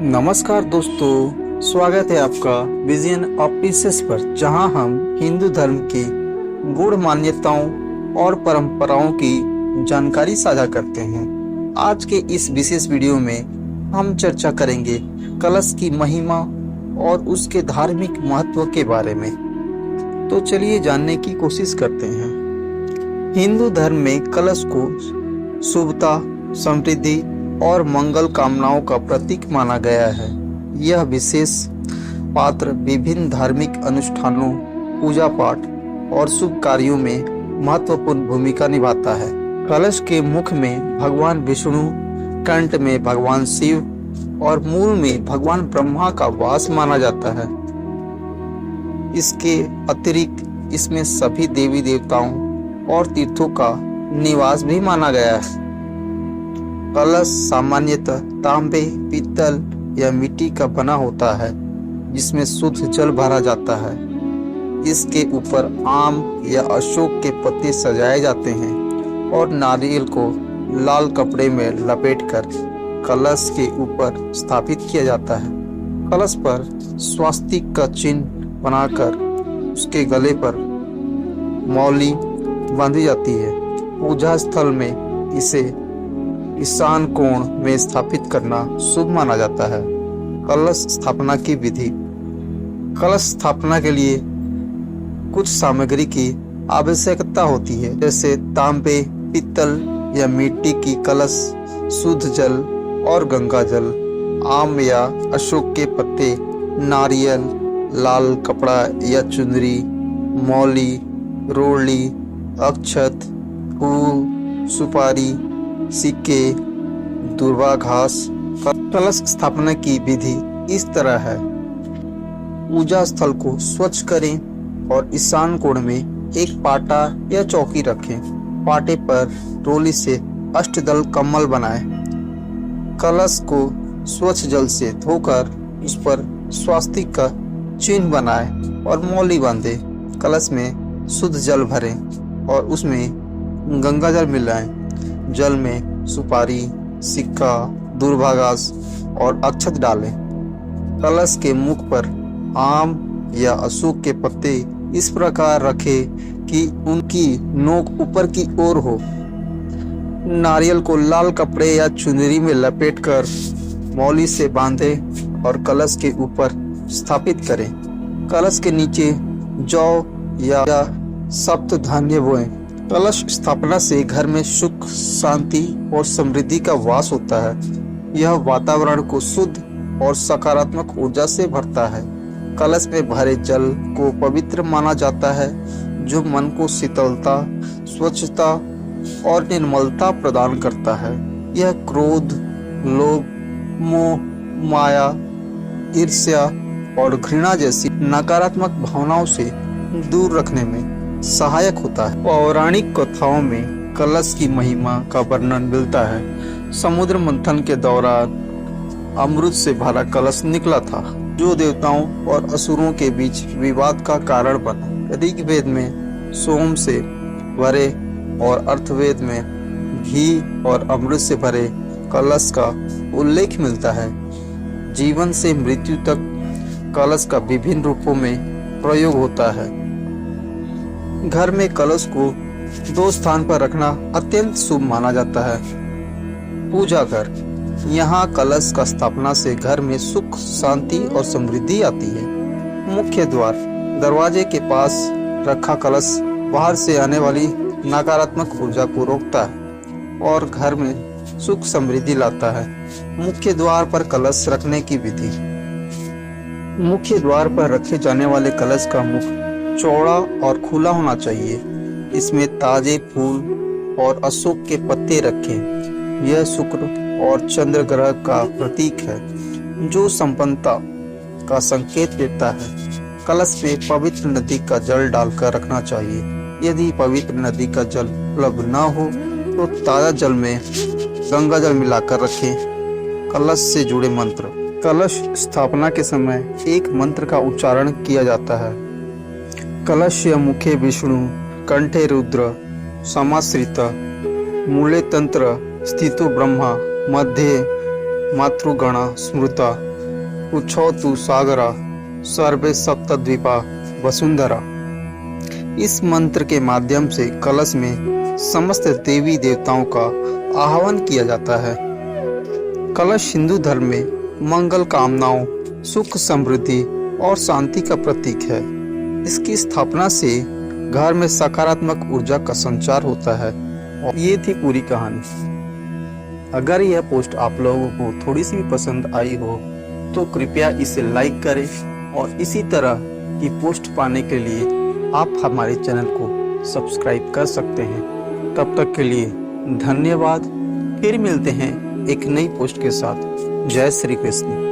नमस्कार दोस्तों, स्वागत है आपका विजन ऑफ पीसेस पर, जहां हम हिंदू धर्म की गूढ़ मान्यताओं और परंपराओं की जानकारी साझा करते हैं। आज के इस विशेष वीडियो में हम चर्चा करेंगे कलश की महिमा और उसके धार्मिक महत्व के बारे में। तो चलिए जानने की कोशिश करते हैं। हिंदू धर्म में कलश को शुभता, समृद्धि और मंगल कामनाओं का प्रतीक माना गया है। यह विशेष पात्र विभिन्न धार्मिक अनुष्ठानों, पूजा पाठ और शुभ कार्यों में महत्वपूर्ण भूमिका निभाता है। कलश के मुख में भगवान विष्णु, कंठ में भगवान शिव और मूल में भगवान ब्रह्मा का वास माना जाता है। इसके अतिरिक्त इसमें सभी देवी देवताओं और तीर्थों का निवास भी माना गया है। कलश सामान्यतः तांबे, पीतल या मिट्टी का बना होता है, जिसमें शुद्ध जल भरा जाता है। इसके ऊपर आम या अशोक के पत्ते सजाए जाते हैं और नारियल को लाल कपड़े में लपेटकर कलश के ऊपर स्थापित किया जाता है। कलश पर स्वास्तिक का चिन्ह बनाकर उसके गले पर मौली बांधी जाती है। पूजा स्थल में इसे ईशान कोण में स्थापित करना शुभ माना जाता है। कलश स्थापना की विधि। कलश स्थापना के लिए कुछ सामग्री की आवश्यकता होती है, जैसे तांबे, पीतल या मिट्टी की कलश, शुद्ध जल और गंगा जल, आम या अशोक के पत्ते, नारियल, लाल कपड़ा या चुनरी, मौली, रोली, अक्षत, फूल, सुपारी, सिक्के, दूर्वा घास। कलश स्थापना की विधि इस तरह है। पूजा स्थल को स्वच्छ करें और ईशान कोण में एक पाटा या चौकी रखें। पाटे पर रोली से अष्टदल कमल बनाएं। कलश को स्वच्छ जल से धोकर उस पर स्वास्तिक का चिन्ह बनाएं और मौली बांधें। कलश में शुद्ध जल भरें और उसमें गंगा जल मिलाएं। जल में सुपारी, सिक्का, दूर्वा घास और अक्षत डालें। कलश के मुख पर आम या अशोक के पत्ते इस प्रकार रखें कि उनकी नोक ऊपर की ओर हो। नारियल को लाल कपड़े या चुनरी में लपेटकर मौली से बांधें और कलश के ऊपर स्थापित करें। कलश के नीचे जौ या सप्त धान्य बोएं। कलश स्थापना से घर में सुख, शांति और समृद्धि का वास होता है। यह वातावरण को शुद्ध और सकारात्मक ऊर्जा से भरता है। कलश में भरे जल को पवित्र माना जाता है, जो मन को शीतलता, स्वच्छता और निर्मलता प्रदान करता है। यह क्रोध, लोभ, मोह, माया, ईर्ष्या और घृणा जैसी नकारात्मक भावनाओं से दूर रखने में सहायक होता है। पौराणिक कथाओं में कलश की महिमा का वर्णन मिलता है। समुद्र मंथन के दौरान अमृत से भरा कलश निकला था, जो देवताओं और असुरों के बीच विवाद का कारण बना। ऋग्वेद में सोम से भरे और अर्थवेद में घी और अमृत से भरे कलश का उल्लेख मिलता है। जीवन से मृत्यु तक कलश का विभिन्न रूपों में प्रयोग होता है। घर में कलश को दो स्थान पर रखना अत्यंत शुभ माना जाता है। पूजा घर। यहाँ कलश का स्थापना से घर में सुख, शांति और समृद्धि आती है। मुख्य द्वार। दरवाजे के पास रखा कलश बाहर से आने वाली नकारात्मक ऊर्जा को रोकता है और घर में सुख समृद्धि लाता है। मुख्य द्वार पर कलश रखने की विधि। मुख्य द्वार पर रखे जाने वाले कलश का मुख चौड़ा और खुला होना चाहिए। इसमें ताजे फूल और अशोक के पत्ते रखें। यह शुक्र और चंद्र ग्रह का प्रतीक है, जो संपन्नता का संकेत देता है। कलश में पवित्र नदी का जल डालकर रखना चाहिए। यदि पवित्र नदी का जल उपलब्ध न हो तो ताजा जल में गंगा जल मिलाकर रखें। कलश से जुड़े मंत्र। कलश स्थापना के समय एक मंत्र का उच्चारण किया जाता है। कलशस्य मुखे विष्णु, कंठे रुद्र समाश्रित, मूले तंत्र स्थितो ब्रह्मा, मध्ये मातृगणा स्मृता उच्छौतु सागरा सर्वे सप्तद्वीपा वसुंधरा। इस मंत्र के माध्यम से कलश में समस्त देवी देवताओं का आह्वान किया जाता है। कलश हिंदू धर्म में मंगल कामनाओं, सुख समृद्धि और शांति का प्रतीक है। इसकी स्थापना से घर में सकारात्मक ऊर्जा का संचार होता है। और ये थी पूरी कहानी। अगर यह पोस्ट आप लोगों को थोड़ी सी भी पसंद आई हो तो कृपया इसे लाइक करें और इसी तरह की पोस्ट पाने के लिए आप हमारे चैनल को सब्सक्राइब कर सकते हैं। तब तक के लिए धन्यवाद। फिर मिलते हैं एक नई पोस्ट के साथ। जय श्री कृष्ण।